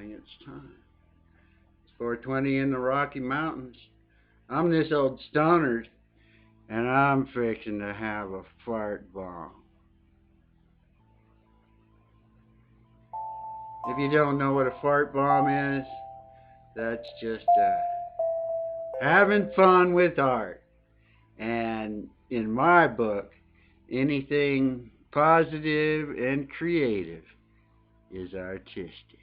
apparently it's time. It's 4:20 in the Rocky Mountains. I'm this old Stonerd, and I'm fixing to have a fart bomb. If you don't know what a fart bomb is, that's just having fun with art. And in my book, anything positive and creative is artistic.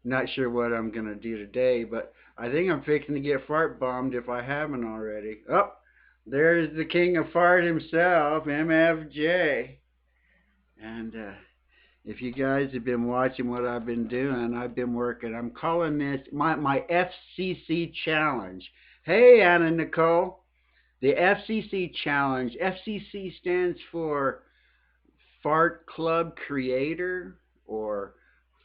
Not sure what I'm going to do today, but I think I'm fixing to get fart bombed if I haven't already. Oh, there's the king of fart himself, MFJ. And if you guys have been watching what I've been doing, I've been working. I'm calling this my FCC challenge. Hey, Anna Nicole. The FCC challenge. FCC stands for Fart Club Creator or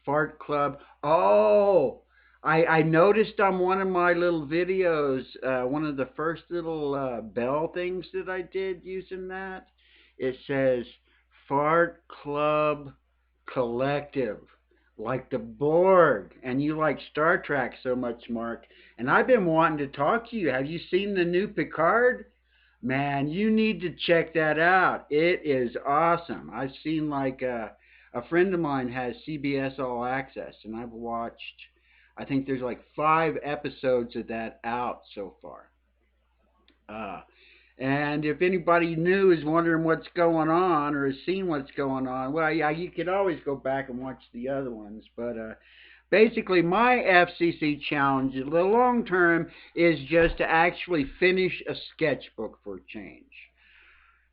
Fart Club. Oh, I noticed on one of my little videos, one of the first little bell things that I did using that, it says Fart Club Collective, like the Borg. And you like Star Trek so much, Mark. And I've been wanting to talk to you. Have you seen the new Picard? Man, you need to check that out. It is awesome. I've seen like a friend of mine has CBS All Access, and I've watched. I think there's like 5 episodes of that out so far. Uh, and if anybody new is wondering what's going on or has seen what's going on, well, yeah, you could always go back and watch the other ones. But basically, my FCC challenge, the long term, is just to actually finish a sketchbook for a change.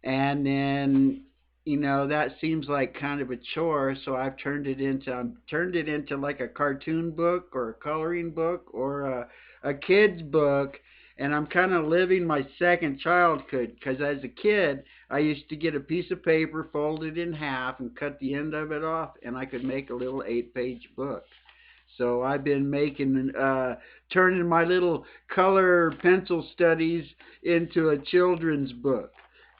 And then, that seems like kind of a chore, so I've turned it into like a cartoon book or a coloring book or a kid's book. And I'm kind of living my second childhood because as a kid, I used to get a piece of paper, fold it in half, and cut the end of it off, and I could make a little 8-page book. So I've been turning my little color pencil studies into a children's book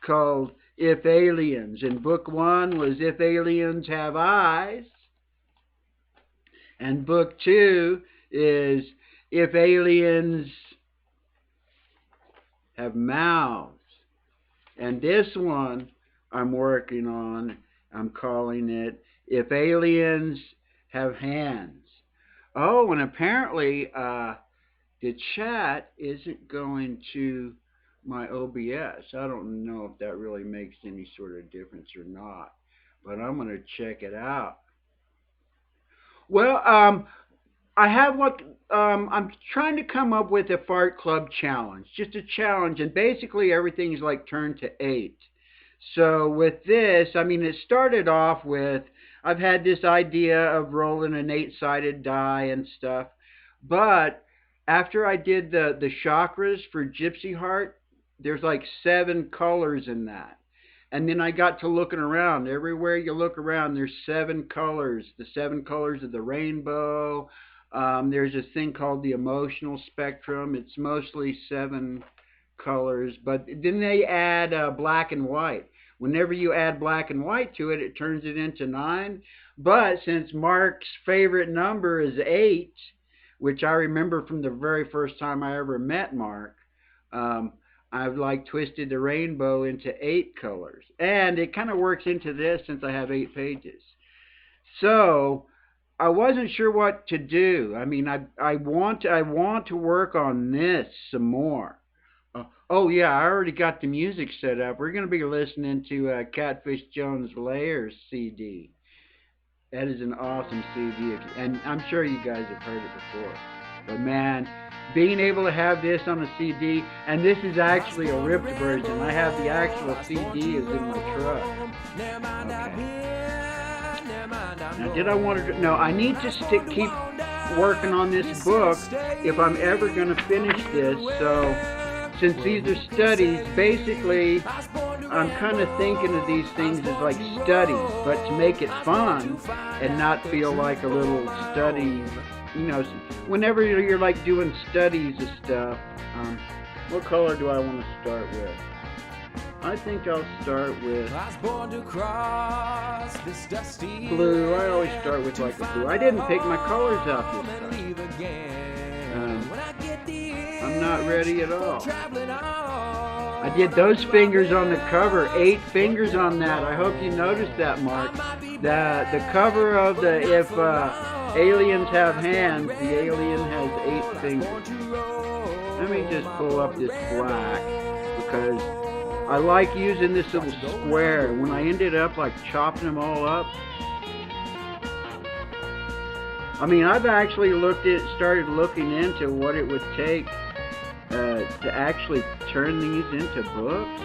called If Aliens. And book one was If Aliens Have Eyes. And book two is If Aliens Have Mouths. And this one I'm working on, I'm calling it If Aliens Have Hands. Oh, and apparently the chat isn't going to my OBS. I don't know if that really makes any sort of difference or not, but I'm going to check it out. Well, I have I'm trying to come up with a fart club challenge, just a challenge, and basically everything's like turned to 8. So with this, I mean, it started off with I've had this idea of rolling an 8-sided die and stuff, but after I did the chakras for Gypsy Heart, there's like 7 colors in that. And then I got to looking around. Everywhere you look around, there's 7 colors. The 7 colors of the rainbow. There's a thing called the emotional spectrum. It's mostly 7 colors, but then they add black and white. Whenever you add black and white to it, it turns it into 9. But since Mark's favorite number is 8, which I remember from the very first time I ever met Mark, um, I've like twisted the rainbow into 8 colors. And it kind of works into this since I have 8 pages. So I wasn't sure what to do. I mean, I want to work on this some more. Oh yeah, I already got the music set up. We're gonna be listening to Catfish Jones' Layers CD. That is an awesome CD, and I'm sure you guys have heard it before. But man, being able to have this on a CD, and this is actually a ripped version. I have the actual CD is in my truck. Okay. Now, did I want to? No, I need to keep working on this book if I'm ever going to finish this. So, since these are studies, basically, I'm kind of thinking of these things as like studies, but to make it fun and not feel like a little study. Whenever you're like doing studies of stuff, what color do I want to start with? I think I'll start with blue. I always start with like a blue. I didn't pick my colors out this time. I'm not ready at all. I did those fingers on the cover, 8 fingers on that. I hope you noticed that, Mark. The cover of the If Aliens Have Hands, the alien has 8 fingers. Let me just pull up this black because I like using this little square. When I ended up like chopping them all up, I mean, I've actually started looking into what it would take to actually turn these into books.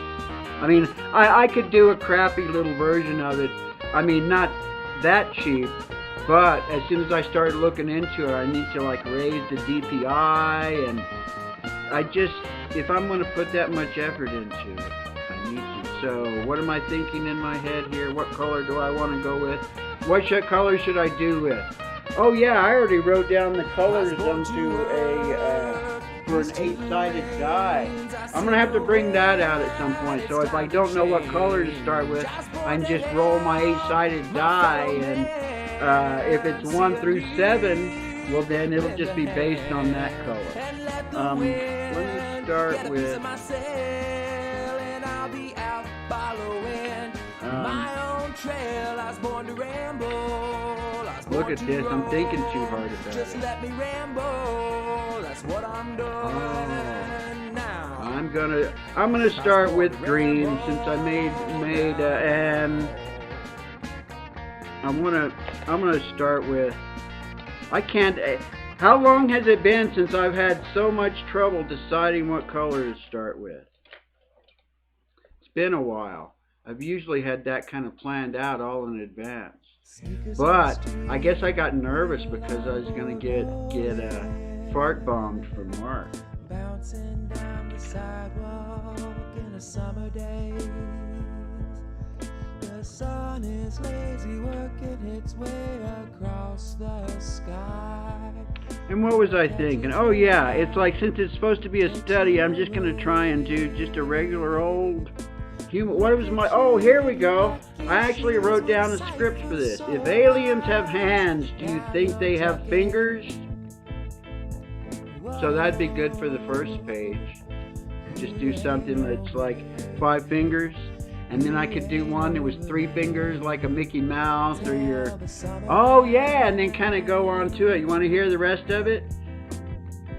I mean, I could do a crappy little version of it. I mean, not that cheap, but as soon as I started looking into it, I need to like raise the DPI, and if I'm going to put that much effort into it, I need to. So what am I thinking in my head here? What color do I want to go with? What color should I do with? Oh yeah, I already wrote down the colors onto for an 8-sided die. I'm going to have to bring that out at some point. So if I don't know what color to start with, I can just roll my 8-sided die, and if it's 1 through 7, well then it'll just be based on that color. Let me start with look at this, I'm thinking too hard about it. Just let me ramble, that's what I'm doing now. I'm gonna start with green since I made and I'm gonna start with, I can't, how long has it been since I've had so much trouble deciding what color to start with? It's been a while. I've usually had that kind of planned out all in advance. But I guess I got nervous because I was going to get fart bombed from Mark. Bouncing down the sidewalk in a summer day. The sun is lazy working its way across the sky. And what was I thinking? Oh yeah, it's like since it's supposed to be a study, I'm just going to try and do just a regular old what was my, oh, here we go. I actually wrote down a script for this. If aliens have hands, do you think they have fingers? So that'd be good for the first page. Just do something that's like 5 fingers. And then I could do one that was 3 fingers, like a Mickey Mouse or your, oh yeah, and then kind of go on to it. You want to hear the rest of it?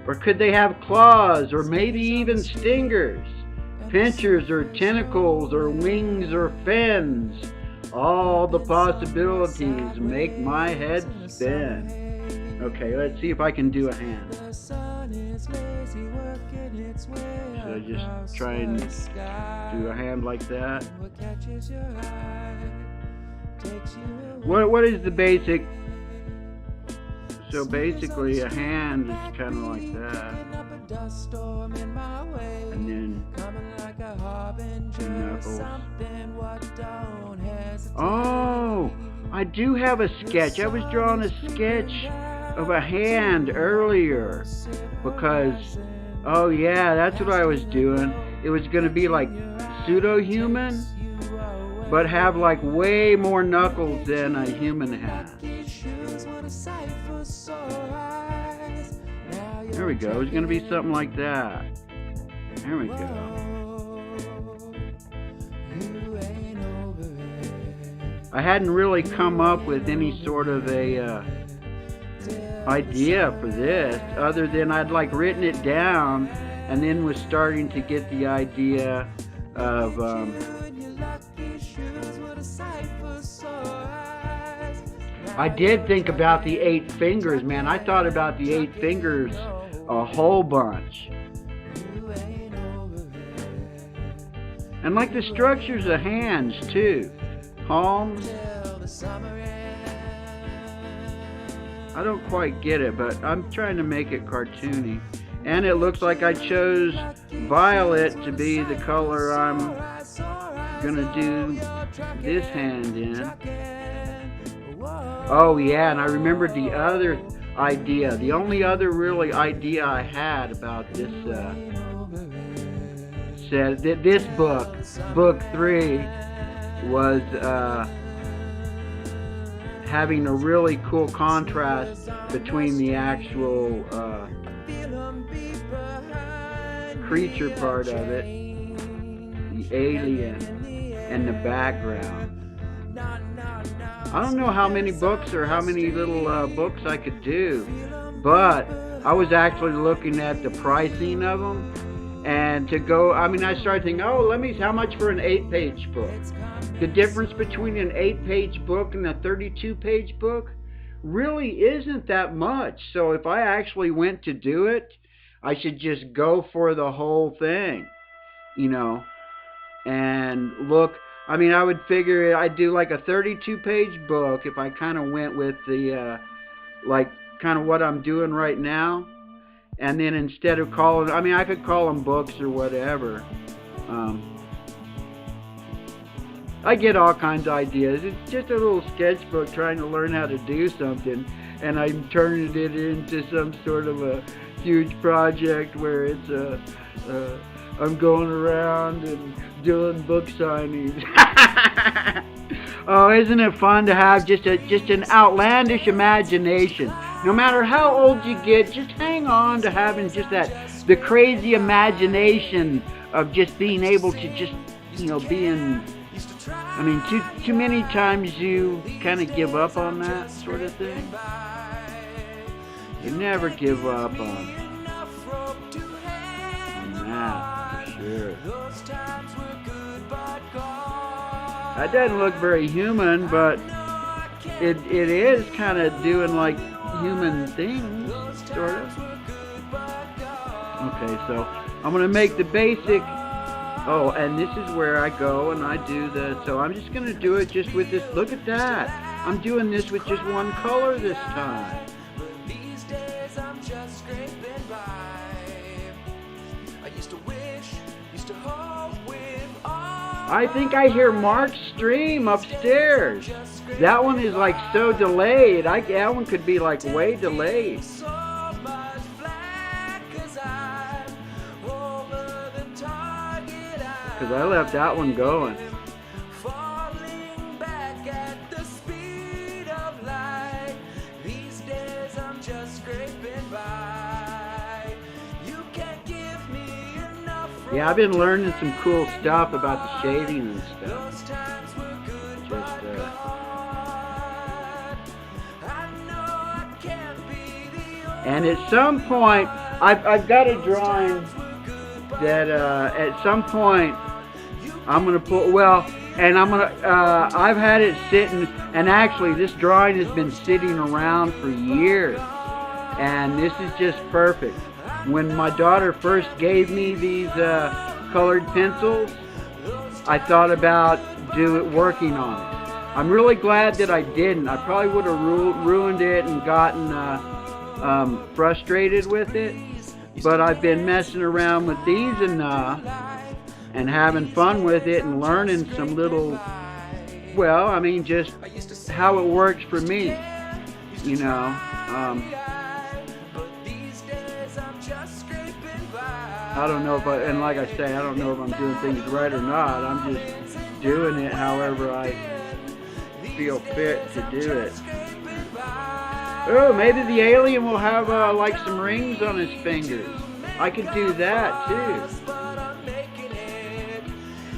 Or could they have claws or maybe even stingers? Pinchers or tentacles or wings or fins. All the possibilities make my head spin. Okay, let's see if I can do a hand. Should I just try and do a hand like that? What is the basic? So basically a hand is kind of like that. And then knuckles. Oh, I do have a sketch. I was drawing a sketch of a hand earlier because, oh yeah, that's what I was doing. It was going to be like pseudo-human, but have like way more knuckles than a human has. There we go. It's going to be something like that. There we go. I hadn't really come up with any sort of a idea for this, other than I'd like written it down and then was starting to get the idea of I did think about the 8 fingers, man. I thought about the 8 fingers a whole bunch. And like the structures of hands too. Palms. I don't quite get it, but I'm trying to make it cartoony. And it looks like I chose violet to be the color I'm gonna do this hand in. Oh yeah, and I remembered the other idea. The only other really idea I had about this said that this book, book 3, was having a really cool contrast between the actual creature part of it, the alien, and the background. I don't know how many books or how many little books I could do, but I was actually looking at the pricing of them, and to go, I mean, I started thinking, oh, let me see how much for an 8-page book. The difference between an 8-page book and a 32-page book really isn't that much. So if I actually went to do it, I should just go for the whole thing, you know, and look. I mean, I would figure I'd do like a 32-page book if I kind of went with the, like, kind of what I'm doing right now. And then instead of calling, I mean, I could call them books or whatever. I get all kinds of ideas. It's just a little sketchbook trying to learn how to do something, and I'm turning it into some sort of a huge project where it's I'm going around and doing book signings. Oh, isn't it fun to have just an outlandish imagination? No matter how old you get, just hang on to having just the crazy imagination of just being able to just, being. I mean, too many times you kind of give up on that sort of thing. You never give up on that, for sure. That doesn't look very human, but it is kind of doing like human things, sort of. Okay, so I'm going to make the basic. Oh, and this is where I go and I do so I'm just going to do it just with this. Look at that. I'm doing this with just one color this time. I think I hear Mark's stream upstairs. That one is like so delayed. That one could be like way delayed. Because I left that one going. Yeah, I've been learning some cool stuff about the shading and stuff. And at some point, I've got a drawing that at some point I'm gonna put I've had it sitting, and actually this drawing has been sitting around for years, and this is just perfect. When my daughter first gave me these colored pencils, I thought about working on it. I'm really glad that I didn't. I probably would have ruined it and gotten frustrated with it. But I've been messing around with these enough and having fun with it and learning some little, just how it works for me, I don't know and like I say, I don't know if I'm doing things right or not. I'm just doing it however I feel fit to do it. Oh, maybe the alien will have like some rings on his fingers. I could do that too.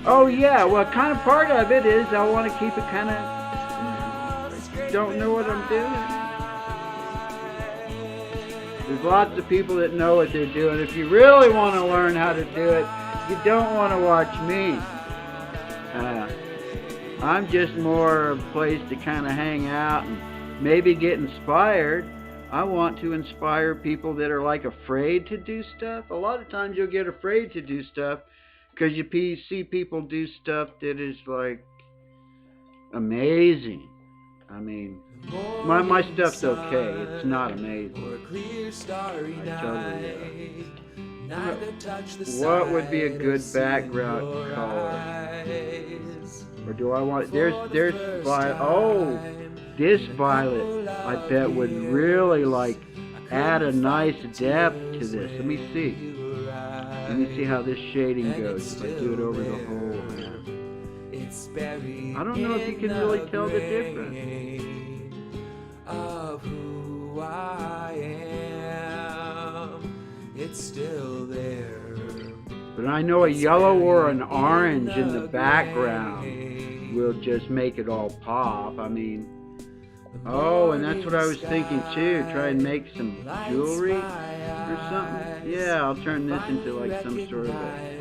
Oh yeah, well, kind of part of it is I want to keep it kind of, don't know what I'm doing. There's lots of people that know what they're doing. If you really want to learn how to do it, you don't want to watch me. I'm just more a place to kind of hang out and maybe get inspired. I want to inspire people that are like afraid to do stuff. A lot of times you'll get afraid to do stuff because you see people do stuff that is like amazing. I mean, my stuff's okay. It's not amazing. I totally what would be a good background color? Or do I want there's violet. Oh, this violet I bet would really like add a nice depth to this. Let me see. Let me see how this shading goes if I do it over the whole. I don't know if you can really tell the difference. Of who I am, it's still there. But I know a yellow or an orange in the background will just make it all pop. I mean, oh, and that's what I was thinking too. Try and make some jewelry or something. Yeah, I'll turn this into like some sort of a...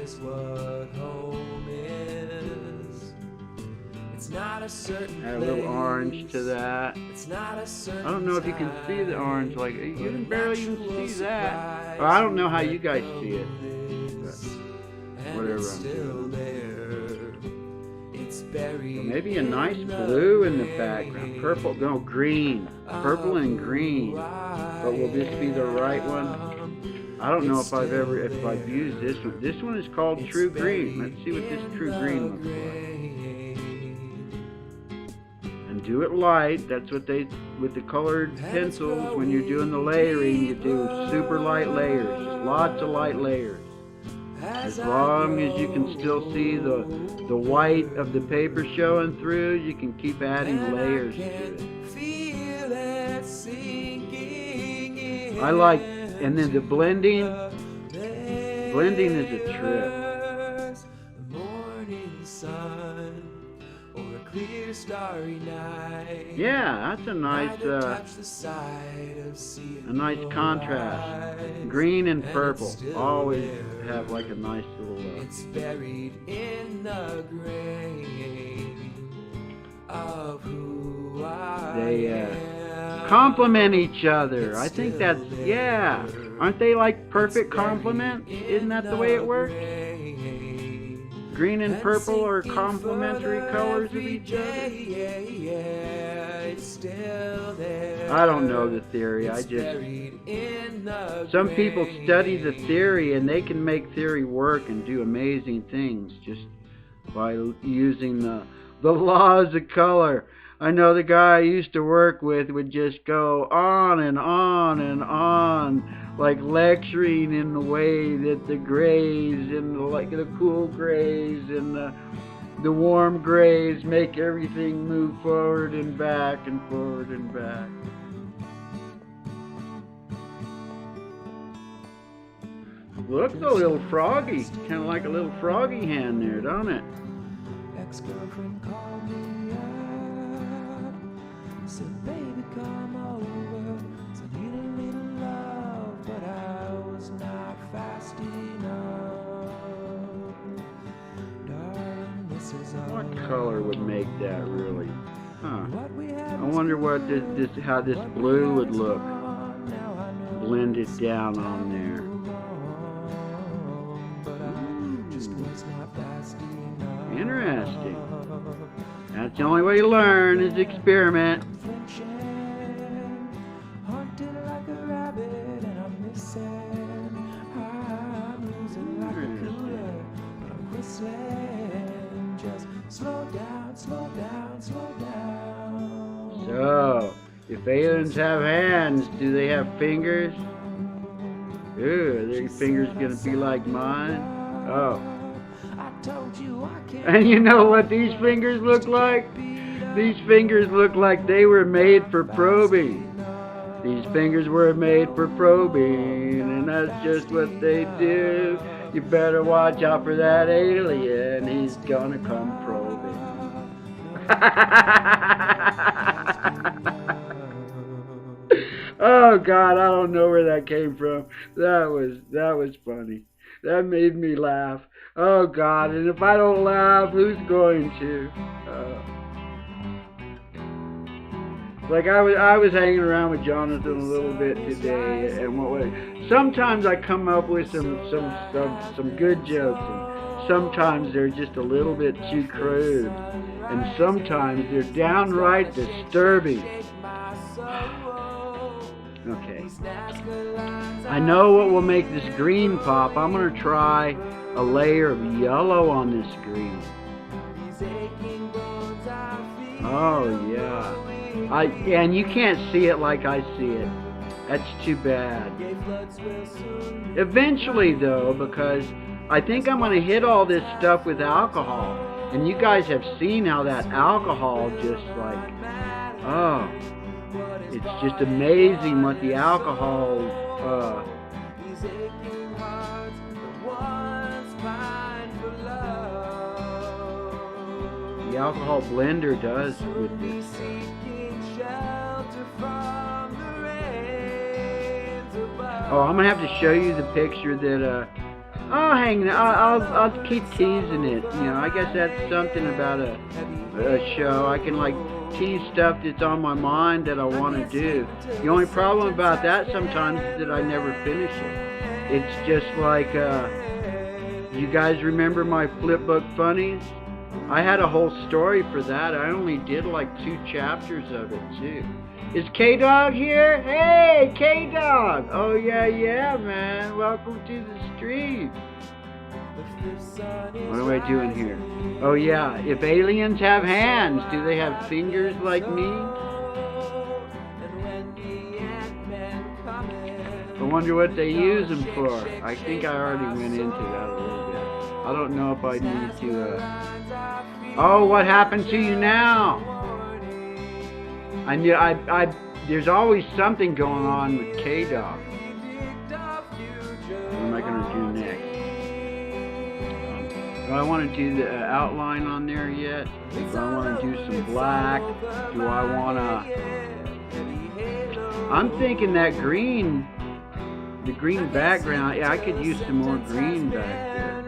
Add a little orange to that. I don't know if you can see the orange, like you can barely even see that. Or I don't know how you guys see it. But whatever I'm doing. So maybe a nice blue in the background. Purple, no, green. Purple and green. But will this be the right one? I don't know if I've used this one. This one is called True Green. Let's see what this True Green looks like. And do it light. That's what they, with the colored pencils, when you're doing the layering, you do super light layers. Just lots of light layers. As long as you can still see the white of the paper showing through, you can keep adding layers to it. I like, and then the blending. Blending is a trip. Clear starry night. Yeah, that's a nice contrast. Green and purple always have like a nice little look. It's buried in the grain of who they complement each other. I think that's, yeah. Aren't they like perfect complements? Isn't that the way it works? Green and purple are complementary colors of each other. I don't know the theory. Some people study the theory and they can make theory work and do amazing things just by using the laws of color. I know the guy I used to work with would just go on and on and on, like lecturing in the way that the grays and the cool grays and the warm grays make everything move forward and back and forward and back. Looks a little froggy, kind of like a little froggy hand there, don't it? Ex-girlfriend called me up, said, baby, come over, said, need a little love, but I was not fast enough. Darling, this is what color would make that really? Huh. I wonder what how this blue would look blended down on there. Interesting. That's the only way you learn is experiment. So, if aliens have hands, do they have fingers? Ooh, are their fingers gonna be like mine? Oh. And you know what these fingers look like? These fingers look like they were made for probing. These fingers were made for probing, and that's just what they do. You better watch out for that alien. He's gonna come probing. Oh God, I don't know where that came from. That was funny. That made me laugh. Oh God, and if I don't laugh, who's going to? Like I was hanging around with Jonathan a little bit today, and sometimes I come up with some good jokes, and sometimes they're just a little bit too crude, and sometimes they're downright disturbing. Okay. I know what will make this green pop. I'm going to try a layer of yellow on this green. Oh, yeah. And you can't see it like I see it. That's too bad. Eventually, though, because I think I'm going to hit all this stuff with alcohol. And you guys have seen how that alcohol just like, oh, it's just amazing what the alcohol, the alcohol blender does with this stuff. Oh, I'm gonna have to show you the picture that I'll keep teasing it. You know, I guess that's something about a show. I can like tease stuff that's on my mind that I want to do. The only problem about that sometimes is that I never finish it. It's just like, you guys remember my flipbook funnies? I had a whole story for that. I only did like 2 chapters of it too. Is K-Dog here? Hey, K-Dog! Oh yeah, man. Welcome to the stream. What am I doing here? Oh yeah, if aliens have hands, do they have fingers like me? I wonder what they use them for. I think I already went into that a little bit. I don't know if I need to, Oh, what happened to you now? There's always something going on with K-Dog. What am I going to do next? Do I want to do the outline on there yet? Do I want to do some black? Do I want to... I'm thinking that green, the green background, yeah, I could use some more green back there.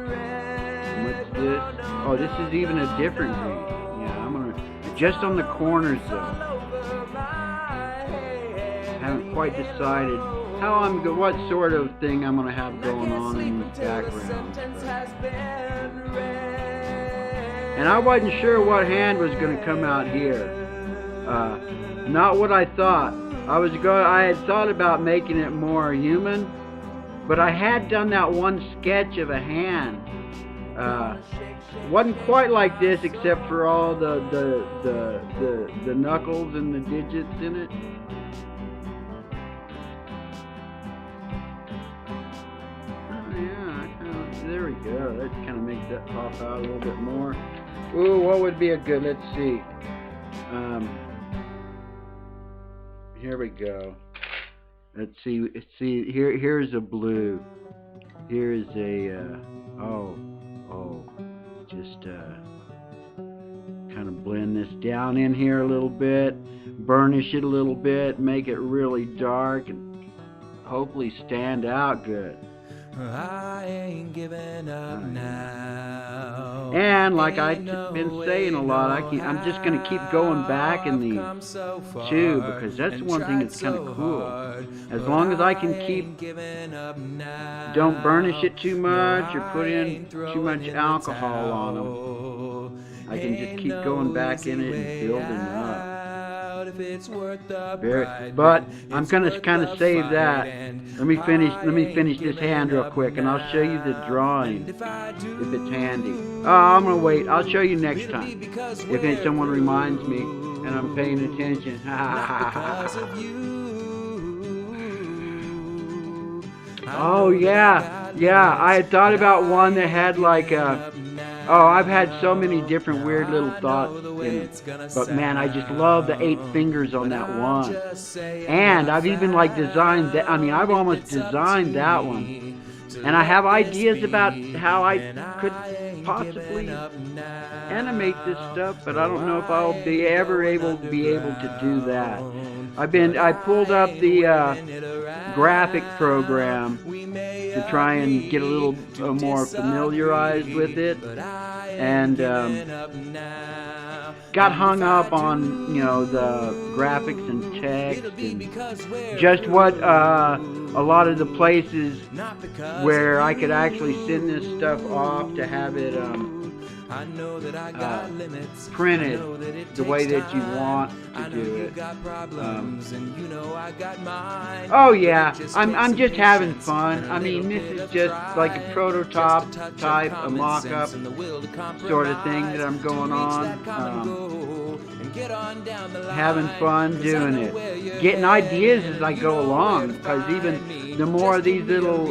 What's this? Oh, this is even a different green. Yeah, I'm going to... Just on the corners, though. Haven't quite decided what sort of thing I'm going to have going on in the background. And I wasn't sure what hand was going to come out here. Not what I thought. I had thought about making it more human, but I had done that one sketch of a hand. Wasn't quite like this, except for all the knuckles and the digits in it. There we go. That kind of makes that pop out a little bit more. Ooh, what would be a good? Let's see. Here we go. Let's see. Here's a blue. Here is a. Just kind of blend this down in here a little bit, burnish it a little bit, make it really dark, and hopefully stand out good. I ain't giving up now. And like I've been saying a lot, I'm just going to keep going back in these too, because that's one thing that's kind of cool. As long as I can don't burnish it too much or put in too much alcohol on them, I can just keep going back in it and building up. But I'm gonna kind of save that. Let me finish this hand real quick, and I'll show you the drawing if it's handy. I'm gonna wait. I'll show you next time if someone reminds me and I'm paying attention. Oh yeah. I had thought about one that had like a. Oh, I've had so many different weird little thoughts in it. But man, I just love the 8 fingers on that one. And I've even like designed that. I mean, I've almost designed that one. And I have ideas about how I could possibly animate this stuff, but I don't know if I'll be ever able to do that. I pulled up the graphic program to try and get a little more familiarized with it, and got hung up on the graphics and text and just what a lot of the places where I could actually send this stuff off to have it printed the way that you want to do it. Oh yeah, I'm just having fun. I mean, this is just like a prototype type, a mock-up sort of thing that I'm going on. having fun doing it, getting ideas as I go along, because even the more of these little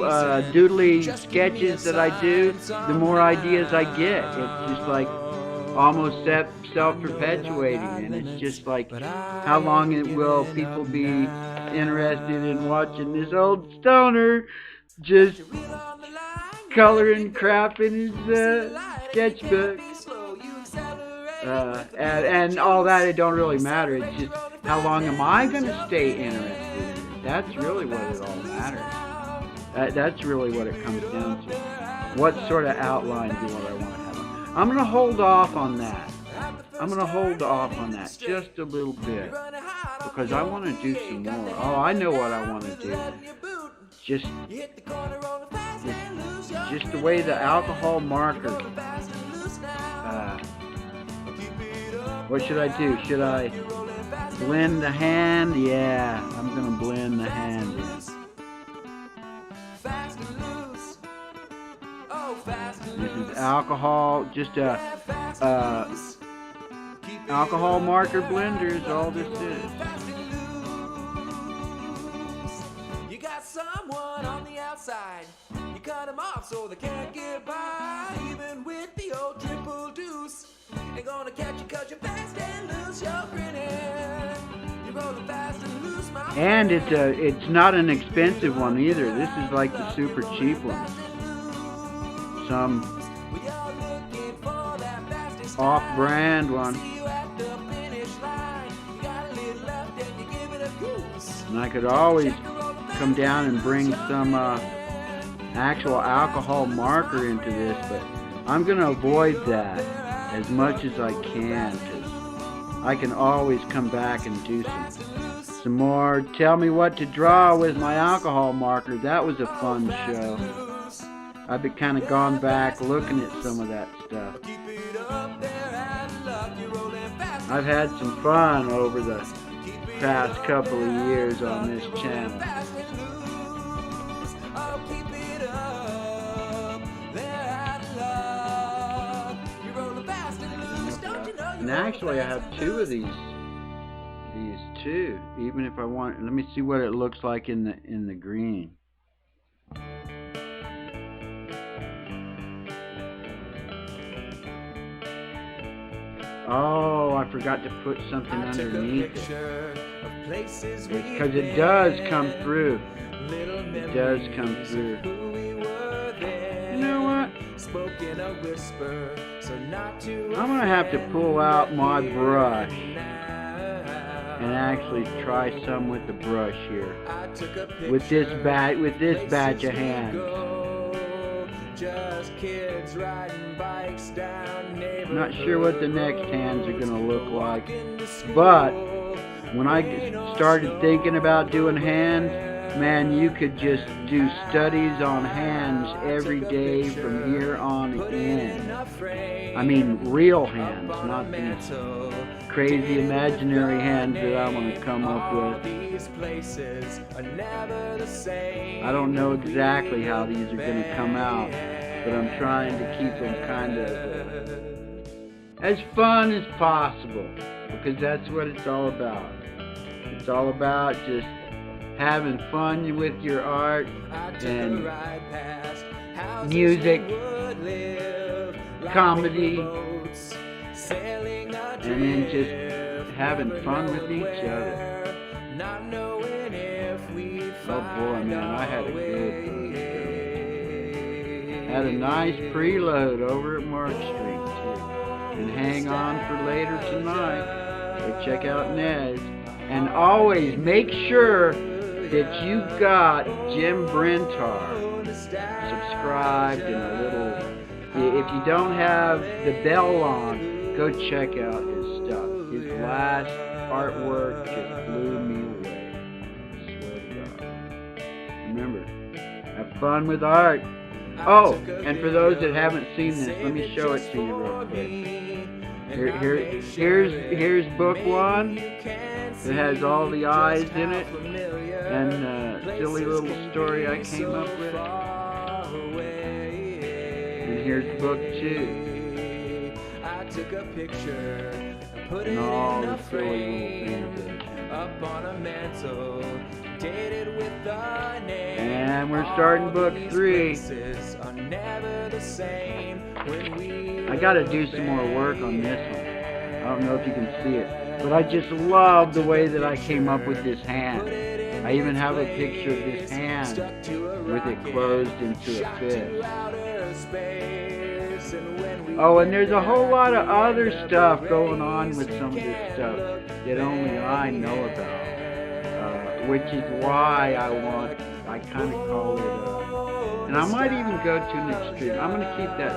doodly sketches that I do, the more ideas I get. It's just like almost self-perpetuating, and it's just like, how long will people be interested in watching this old stoner just coloring crap in his sketchbook? And all that, it don't really matter. It's just, how long am I going to stay interested in it? That's really what it all matters. That's really what it comes down to. What sort of outline do I want to have? I'm going to hold off on that. I'm going to hold off on that just a little bit, because I want to do some more. Oh, I know what I want to do. Just the way the alcohol marker. What should I do? Should I blend the hand? Yeah, I'm going to blend the hand in. This is alcohol, just a alcohol marker blender is all this is. You got someone on the outside. You cut them off so they can't get by. Even with the old triple deuce, they're gonna catch you 'cause you're fast and loose. You're grinning. You're rolling fast and loose, my friend. And it's not an expensive one either. This is like the super cheap one. Some off-brand one. And I could always come down and bring some actual alcohol marker into this, but I'm going to avoid that as much as I can, because I can always come back and do some more Tell Me What to Draw with my alcohol marker. That was a fun show. I've been kind of gone back looking at some of that stuff. I've had some fun over the past couple of years on this channel. And actually I have two of these too, even if I want. Let me see what it looks like in the green. Oh, I forgot to put something underneath it. Because it does come through. It does come through. You know what? I'm going to have to pull out my brush and actually try some with the brush here. With this batch of hands. I'm not sure what the next hands are going to look like, but when I started thinking about doing hands, man, you could just do studies on hands every day from here on in. I mean, real hands, not these crazy imaginary hands that I'm going to come up with. I don't know exactly how these are going to come out, but I'm trying to keep them kind of as fun as possible, because that's what it's all about. It's all about just having fun with your art and music, comedy, and then just having fun with each other. Oh boy, man, I had a good one. Had a nice preload over at Mark Street too. And hang on for later tonight. So check out Ned's. And always make sure that you got Jim Brentar subscribed and a little. If you don't have the bell on, go check out his stuff. His last artwork just blew me away. I swear to God. Remember, have fun with art. Oh, and for those that haven't seen this, let me show it to you real quick. Here's book one. It has all the eyes in it, and a silly little story I came up with. And here's book two. I took a picture. Put and it all in the a silly little frame, things. up on a mantle, dated with a name. And we're starting book 3. Are never the same when we I got to do some more work on this one. I don't know if you can see it, but I just love the way that I came up with this hand. I even have a picture of this hand with it closed into a fist. Oh, and there's a whole lot of other stuff going on with some of this stuff that only I know about, which is why I kind of call it, and I might even go to an extreme. I'm going to keep that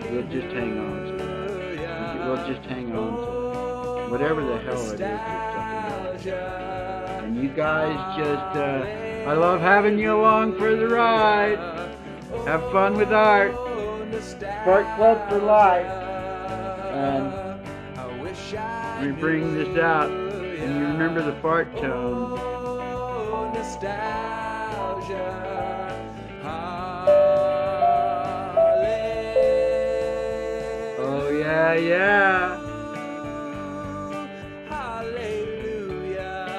secret. We'll just hang on to it. We'll just hang on to it. Whatever the hell it is, there's something else. And you guys just, I love having you along for the ride. Have fun with art. Fart Club for life. And we bring this out, and you remember the fart tone. Oh yeah, yeah.